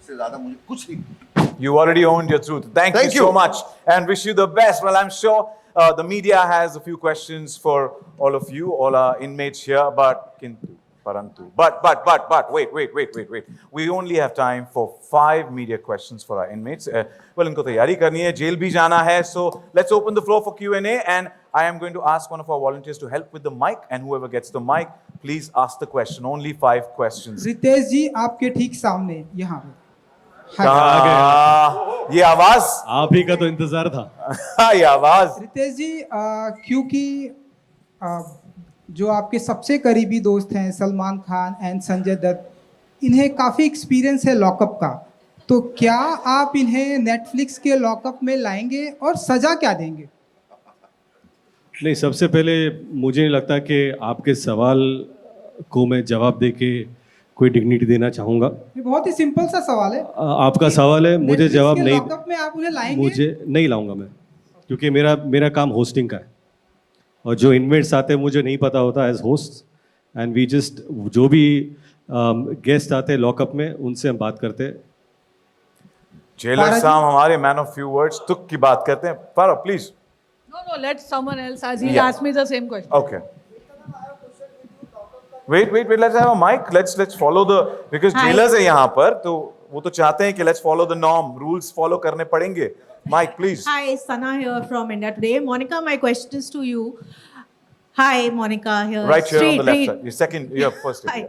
इससे ज़्यादा मुझे कुछ नहीं. You already owned your truth. Thank you so much and wish you the best. Well, I'm sure the media has a few questions for all of you, all our inmates here, but wait. We only have time for 5 media questions for our inmates. Well, इनको तैयारी करनी है, jail भी जाना है, so let's open the floor for Q&A and I am going to ask one of our volunteers to help with the mic and whoever gets the mic, please ask the question. Only 5 questions. Ritesh जी आपके ठीक सामने यहाँ पे ये आवाज आप ही का तो इंतजार था। ये आवाज रितेश जी क्योंकि जो आपके सबसे करीबी दोस्त हैं सलमान खान एंड संजय दत्त, इन्हें काफ़ी एक्सपीरियंस है लॉकअप का, तो क्या आप इन्हें नेटफ्लिक्स के लॉकअप में लाएंगे और सज़ा क्या देंगे? नहीं, सबसे पहले मुझे नहीं लगता कि आपके सवाल को मैं जवाब दे के कोई डिग्निटी देना चाहूँगा। ये बहुत ही सिंपल सा सवाल है। आपका सवाल है, मुझे जवाब नहीं, लॉकअप में आप उन्हें लाएंगे? मुझे नहीं लाऊंगा मैं, क्योंकि मेरा काम होस्टिंग का है और जो इनमेट्स आते हैं मुझे नहीं पता होता as host, and we just जो भी गेस्ट आते हैं लॉकअप में उनसे हम बात करते हैं। जेलर साहब हमारे मैन ऑफ फ्यू वर्ड्स, तुक की बात करते हैं। Pharaoh please. No, let someone else as he Yeah. asked me the same question. Okay. Wait. Let's have a mic. Let's follow the because Hi. jailers है यहाँ पर, तो वो तो चाहते हैं कि let's follow the norm. Rules follow करने पड़ेंगे. Mike, please. Hi, Sana here from India Today. Monica, my question is to you. Hi, Monica here. Right here on the left Straight. side. Your second, your first. Hi.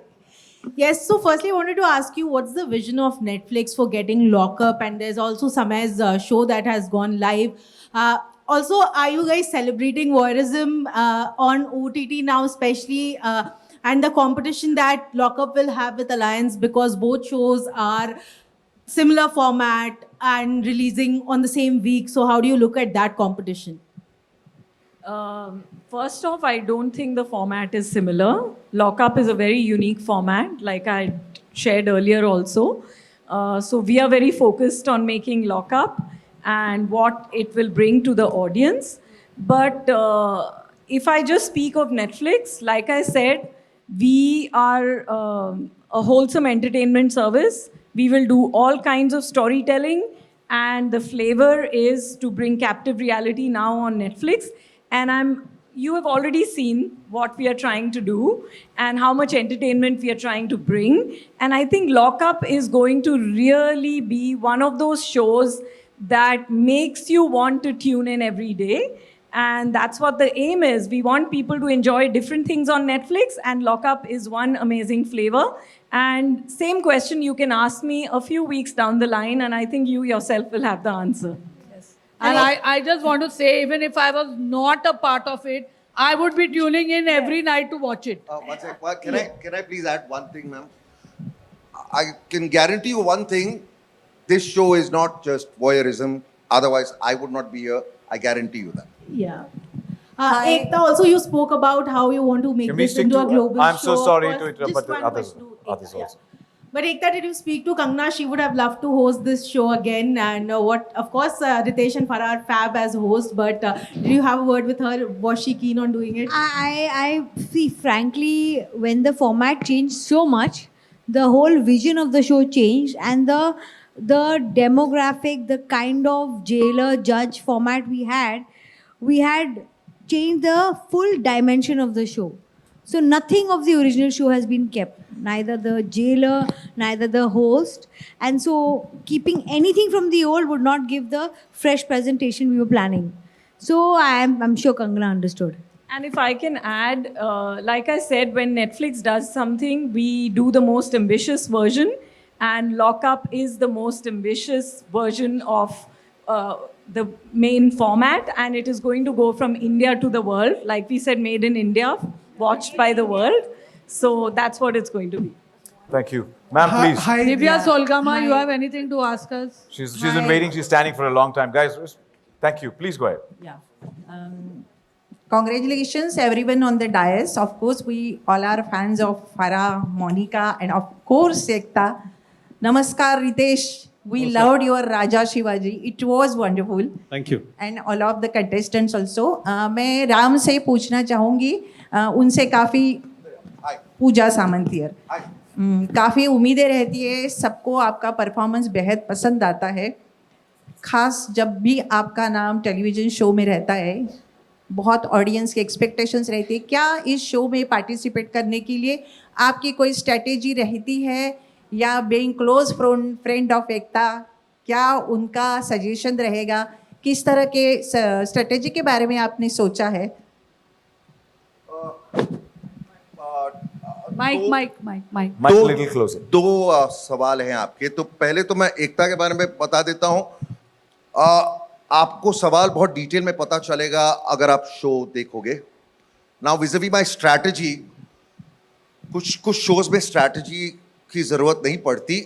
Yes, so firstly, I wanted to ask you what's the vision of Netflix for getting Lockup? And there's also Samay's show that has gone live. Also, are you guys celebrating voyeurism on OTT now, especially, and the competition that Lockup will have with Alliance, because both shows are similar format and releasing on the same week? So how do you look at that competition? First off, I don't think the format is similar. Lockup is a very unique format, like I shared earlier also. So we are very focused on making Lockup and what it will bring to the audience. But if I just speak of Netflix, like I said, we are a wholesome entertainment service. We will do all kinds of storytelling, and the flavor is to bring captive reality now on Netflix. And you have already seen what we are trying to do and how much entertainment we are trying to bring. And I think Lockup is going to really be one of those shows that makes you want to tune in every day. And that's what the aim is. We want people to enjoy different things on Netflix, and Lockup is one amazing flavor. And same question you can ask me a few weeks down the line, and I think you yourself will have the answer. And I just want to say, even if I was not a part of it, I would be tuning in every night to watch it. One sec. Can I please add one thing, ma'am? I can guarantee you one thing. This show is not just voyeurism. Otherwise, I would not be here. I guarantee you that. Yeah. Ekta, also you spoke about how you want to make Can we this stick into to? a global show. I'm so sorry Of to course, interrupt, just but one others question to also. Ekta, yeah. But Ekta, did you speak to Kangana? She would have loved to host this show again. And of course, Ritesh and Farah are fab as hosts. But did you have a word with her? Was she keen on doing it? I see, frankly, when the format changed so much, the whole vision of the show changed, and the demographic, the kind of jailer judge format we had changed the full dimension of the show. So nothing of the original show has been kept, neither the jailer, neither the host. And so keeping anything from the old would not give the fresh presentation we were planning. So I'm sure Kangana understood. And if I can add, like I said, when Netflix does something, we do the most ambitious version, and Lockup is the most ambitious version of the main format, and it is going to go from India to the world. Like we said, made in India, watched by the world. So that's what it's going to be. Thank you. Ma'am, please. Divya Solgama, you have anything to ask us? She's been waiting. She's standing for a long time. Guys, thank you. Please go ahead. Yeah. Congratulations, everyone on the dais. Of course, we all are fans of Farah, Monica, and of course, Ekta. Namaskar, Ritesh. We loved your Raja Shivaji. It was wonderful. Thank you. And all of the contestants also. मैं राम से पूछना चाहूँगी. उनसे काफ़ी पूजा सामंतियर. काफ़ी उम्मीदें रहती है. सबको आपका परफॉर्मेंस बेहद पसंद आता है. खास जब भी आपका नाम टेलीविज़न शो में रहता है, बहुत ऑडियंस की एक्सपेक्टेशंस रहती है. क्या इस शो में पार्टिसिपेट करने के लिए आपकी कोई स्ट्रेटेजी रहती है, या बीइंग क्लोज फ्रेंड ऑफ एकता, क्या उनका सजेशन रहेगा? किस तरह के स्ट्रेटेजी के बारे में आपने सोचा है? Mic little closer. दो सवाल हैं आपके. तो पहले तो मैं एकता के बारे में बता देता हूँ. आपको सवाल बहुत डिटेल में पता चलेगा अगर आप शो देखोगे. नाउ विज़-वी माय स्ट्रैटेजी, कुछ शोज में स्ट्रैटेजी की जरूरत नहीं पड़ती.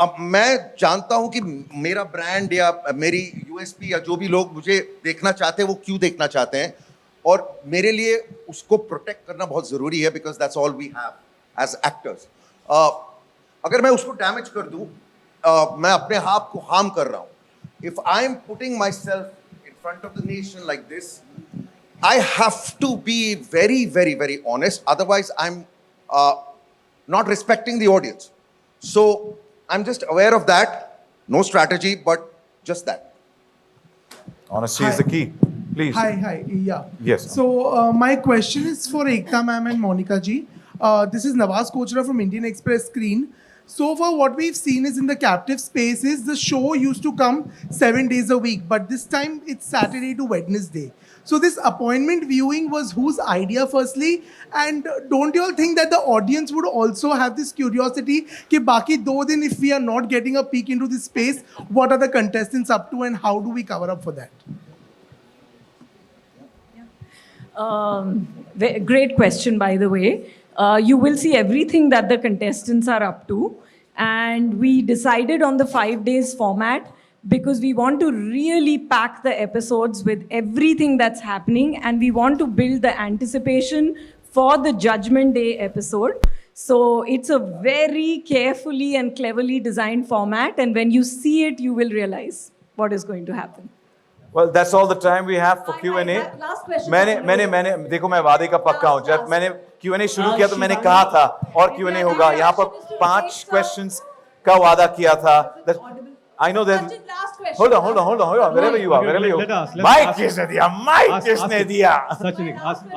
अब मैं जानता हूं कि मेरा ब्रांड या मेरी यूएसपी या जो भी लोग मुझे देखना चाहते हैं वो क्यों देखना चाहते हैं, और मेरे लिए उसको प्रोटेक्ट करना बहुत जरूरी है, because that's all we have as actors. अगर मैं उसको डैमेज कर दूं, मैं अपने आप को हार्म कर रहा हूं. If I am putting myself in front of the nation like this, I have to be very very very honest, otherwise I am not respecting the audience. So I'm just aware of that. No strategy, but just that. Honesty is the key. Please. Hi. Yeah. Yes. So my question is for Ekta ma'am and Monica ji. This is Nawaz Kochra from Indian Express Screen. So far, what we've seen is in the captive spaces, the show used to come 7 days a week, but this time it's Saturday to Wednesday. So this appointment viewing was whose idea firstly? And don't you all think that the audience would also have this curiosity कि बाकी 2 दिन if we are not getting a peek into this space, what are the contestants up to and how do we cover up for that? Great question, by the way. You will see everything that the contestants are up to. And we decided on the 5 days format because we want to really pack the episodes with everything that's happening, and we want to build the anticipation for the Judgment Day episode. So it's a very carefully and cleverly designed format, and when you see it, you will realize what is going to happen. Well, that's all the time we have for Q&A. last question. मैंने देखो मैं वादे का पक्का हूँ जब मैंने Q&A शुरू किया तो मैंने कहा था और Q&A होगा यहाँ पर 5 questions का वादा किया था. I know that. Hold on. Wherever you are. Mike किसने दिया? Mike किसने दिया?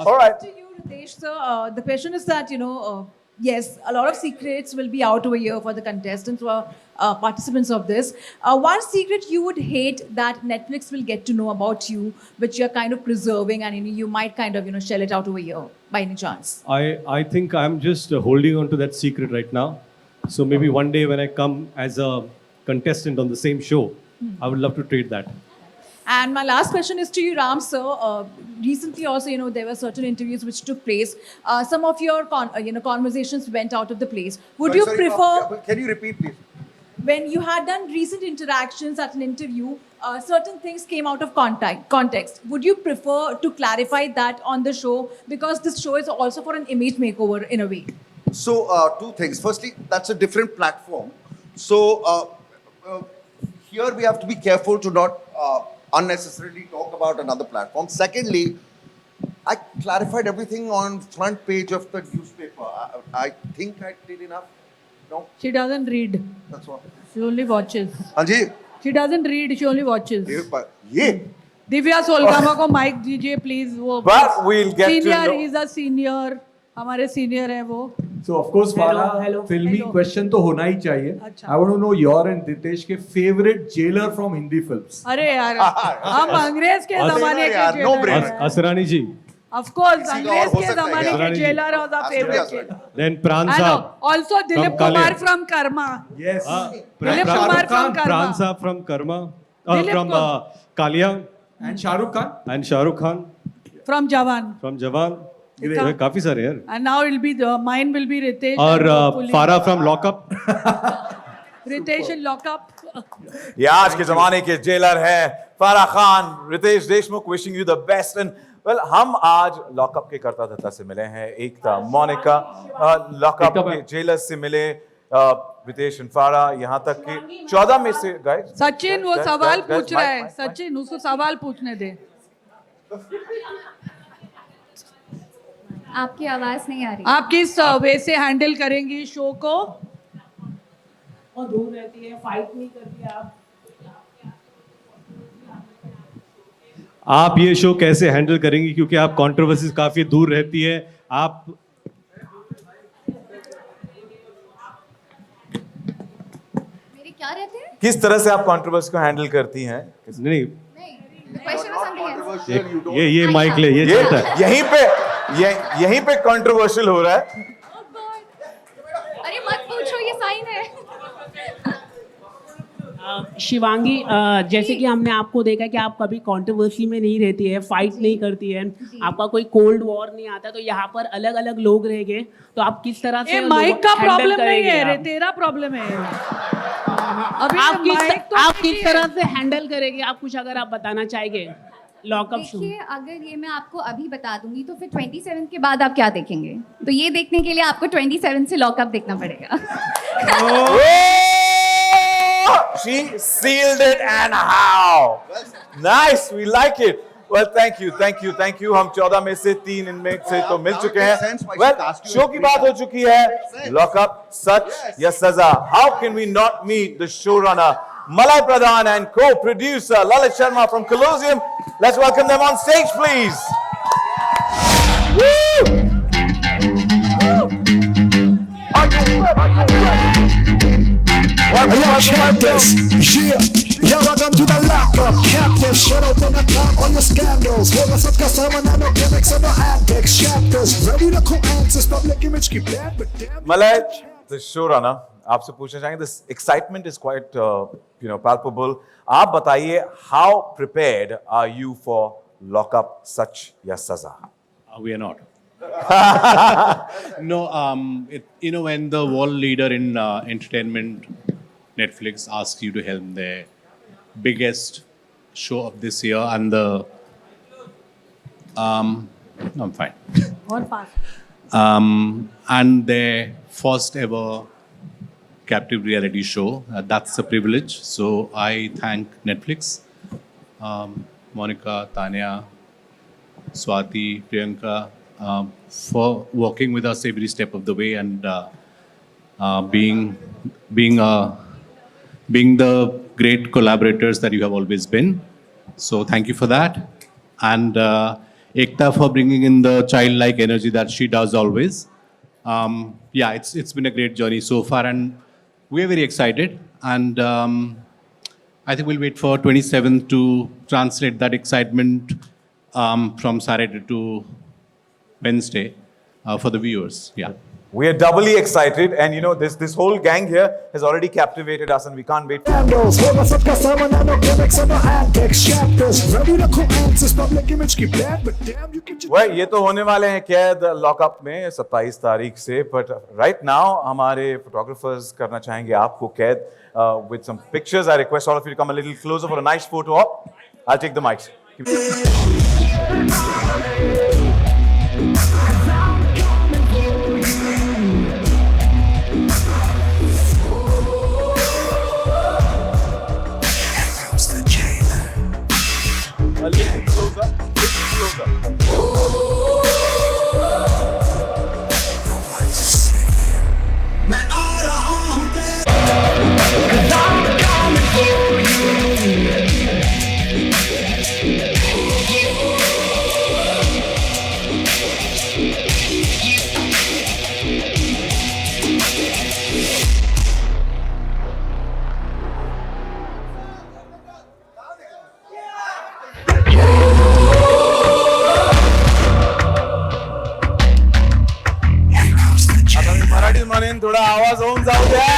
All right. Ritesh, sir, the question is that, yes, a lot of secrets will be out over here for the contestants who are participants of this. One secret you would hate that Netflix will get to know about you, which you're kind of preserving, and you might kind of shell it out over here by any chance. I think I'm just holding on to that secret right now. So maybe one day when I come as a contestant on the same show, I would love to trade that. And my last question is to you, Ram, sir. Recently also, there were certain interviews which took place. Some of your conversations went out of the place. Would you prefer... Can you repeat, please? When you had done recent interactions at an interview, certain things came out of context. Would you prefer to clarify that on the show? Because this show is also for an image makeover in a way. So, 2 things. Firstly, that's a different platform. So, here we have to be careful to not unnecessarily talk about another platform. Secondly, I clarified everything on front page of the newspaper. I think I did enough. No? She doesn't read. That's what. She only watches. Anji. She doesn't read. She only watches. ये. दिव्या सोलगामा को mic दीजिए please. वो But we'll get senior, to know. he's a senior. हमारे senior है वो. So of course, Farah, filmy question तो होना ही चाहिए. I want to know your and Ritesh के favorite jailer from Hindi films. अरे यार, हम अंग्रेज के जमाने के jailer. Asrani ji. Of course, अंग्रेज के जमाने के jailer was our favorite jailor. Then Pran And Saab. also Dilip Kumar from Karma. Yes. Dilip Kumar from Pran Karma. Saab from Karma. Dilip From Kalia. And Shah Rukh Khan. And Shah Rukh Khan. From Jawan. From Jawan. काफी सारे यार. And now it'll be mine will be Ritesh. और and hopefully Farah from Lockup. Ritesh in lockup. ये आज के जमाने के jailer हैं Farah Khan, Ritesh Deshmukh. Wishing you the best. And well हम आज लॉकअप के कर्ता धर्ता से मिले हैं. एकता, मोनिका, लॉकअप के जेलर से मिले रितेश एंड फारा. यहाँ तक कि 14 में से गाइस. सचिन वो सवाल पूछ रहा है. सचिन उसको सवाल पूछने दे. आपकी आवाज नहीं आ रही. आप किस वे से हैंडल करेंगी शो को? और दूर रहती है, फाइट नहीं करती आप ये शो कैसे हैंडल करेंगी क्योंकि आप कंट्रोवर्सीज काफी दूर रहती है. आप मेरे क्या रहते हैं? किस तरह से आप कंट्रोवर्सी को हैंडल करती हैं? नहीं Question was something else. ये माइक ले ये चलता है. यहीं पे कंट्रोवर्शियल हो रहा है. अरे मत पूछो, ये साइन है. शिवांगी, जैसे कि हमने आपको देखा कि आप कभी कंट्रोवर्सी में नहीं रहती है, फाइट नहीं करती है, आपका कोई कोल्ड वॉर नहीं आता, तो यहाँ पर अलग अलग लोग रहेंगे, तो आप किस तरह से माइक का प्रॉब्लम नहीं है रे, आप? तेरा प्रॉब्लम है. आप किस तरह से हैंडल करेंगे? आप कुछ अगर आप बताना चाहेंगे लॉकअप शो. देखिए, अगर ये मैं आपको अभी बता दूंगी तो फिर 27 के बाद आप क्या देखेंगे? तो ये देखने के लिए आपको 27 से लॉकअप देखना पड़ेगा. She sealed it, and how? Nice, we like it. Well, thank you. हम 14 में से 3 इनमें से तो मिल चुके हैं. Well, शो की बात हो चुकी है. लॉकअप, सच या सजा? How can we not meet the showrunner, Malay Pradhan, and co-producer Lalit Sharma from Colosseum? Let's welcome them on stage, please. Woo! Yo, check this, yeah. welcome to the lockup. Captive, shut up on the top on your scandals. Hola, सब का सामान no gimmicks and no antics. Chapters, ready to co-answers. Public image keep bad, but damn. Malay, the showrunner, आपसे पूछना चाहेंगे. This excitement is quite, palpable. आप बताइए, how prepared are you for lockup, सच या सजा? We are not. No, when the world leader in entertainment, Netflix, asks you to helm their biggest show of this year and the. No, I'm fine. And their first ever captive reality show. That's a privilege. So I thank Netflix, Monica, Tanya, Swati, Priyanka, for working with us every step of the way and being the great collaborators that you have always been. So thank you for that. And Ekta for bringing in the childlike energy that she does always. Yeah, it's been a great journey so far, and we're very excited. And I think we'll wait for 27th to translate that excitement from Saturday to Wednesday for the viewers. Yeah. We are doubly excited, and you know, this whole gang here has already captivated us, and we can't wait. Candles, hola सबका सामान आनो gimmicks and no antics chapters ready to commence public image की plan but damn you can वह ये तो होने वाले हैं कैद लॉकअप में 27 तारीख से, बट राइट नाउ हमारे फोटोग्राफर्स करना चाहेंगे आपको कैद with some pictures. I request all of you to come a little closer for a nice photo op. I'll take the mics. A little closer, Marathi म्हणेन थोडा आवाज होऊन जाऊ द्या.